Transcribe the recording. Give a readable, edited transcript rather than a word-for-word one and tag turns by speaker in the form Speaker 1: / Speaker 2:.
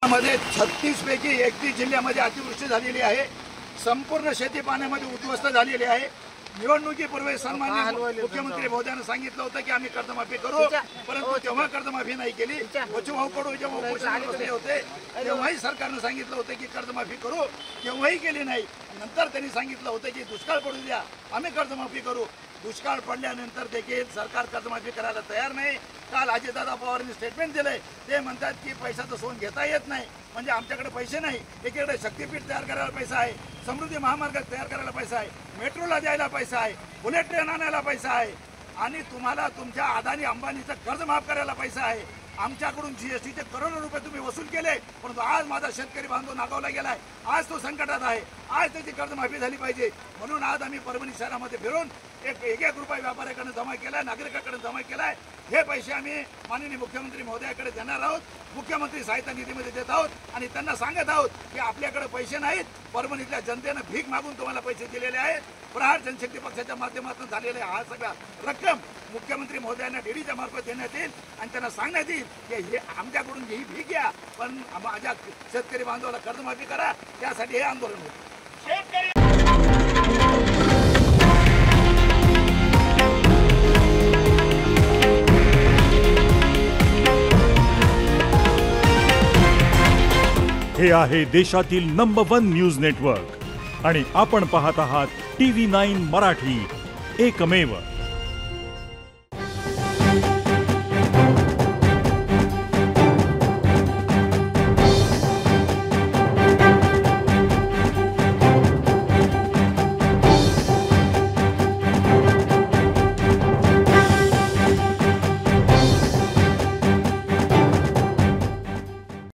Speaker 1: मध्ये 36 पैकी 31 जिल्ह्यामध्ये अतिवृष्टी झालेली आहे। संपूर्ण शेती पाण्यामध्ये उद्ध्वस्त झालेली आहे। निवडणुकीपूर्वी सन्माननीय मुख्यमंत्री महोदयांनी सांगितलं होतं की आम्ही कर्जमाफी करू, परंतु तेव्हा कर्जमाफी नाही केली। बचूभाऊ कडू जेव्हा उपोषणाला बसले होते तेव्हाही सरकारनं सांगितलं होतं की कर्जमाफी करू, तेव्हाही केली नाही। नंतर त्यांनी सांगितलं होतं की दुष्काळ पडू द्या, आम्ही कर्जमाफी करू। दुष्काळ पडल्यानंतर देखील सरकार कर्जमाफी करायला तयार नाही। काल अजितदादा पवारांनी स्टेटमेंट दिलंय, ते म्हणतात की पैशाचं सोन घेता येत नाही, म्हणजे आमच्याकडे पैसे नाही। एकीकडे शक्तीपीठ तयार करायला पैसा आहे, समृद्धी महामार्ग तयार करायला पैसा आहे, मेट्रोला द्यायला पैसा आहे, बुलेट ट्रेन आणायला पैसा आहे, आणि तुम्हाला तुमच्या अदानी अंबानीचं कर्ज माफ करायला पैसा आहे। आमच्याकडून जीएसटीचे करोडो रुपये तुम्ही वसूल केले, परंतु आज माझा शेतकरी बांधव नागावला गेलाय, आज तो संकटात आहे, आज त्याची कर्जमाफी झाली पाहिजे। म्हणून आज आम्ही परभणी शहरामध्ये फिरून एक रुपया व्यापाऱ्याकडे जमा केलाय, नागरिकांकडे जमा केलाय। हे पैसे आम्ही माननीय मुख्यमंत्री महोदयाकडे देणार आहोत, मुख्यमंत्री सहायता निधीमध्ये देत आहोत, आणि त्यांना सांगत आहोत की आपल्याकडे पैसे नाहीत, परभणीतल्या जनतेनं भीक मागून तुम्हाला पैसे दिलेले आहेत। प्रहार जनशक्ती पक्षाच्या माध्यमातून झालेले हा सगळा रक्कम मुख्यमंत्री महोदयांना डीडीच्या मार्फत देण्यात येईल, आणि त्यांना सांगण्यात येईल की हे आमच्याकडून ही भीक घ्या, पण माझ्या शेतकरी बांधवाला कर्जमाफी करा, त्यासाठी हे आंदोलन होईल।
Speaker 2: हे आहे देशातील नंबर 1 न्यूज नेटवर्क, आणि आपण पाहत आहात TV9 मराठी, एकमेव।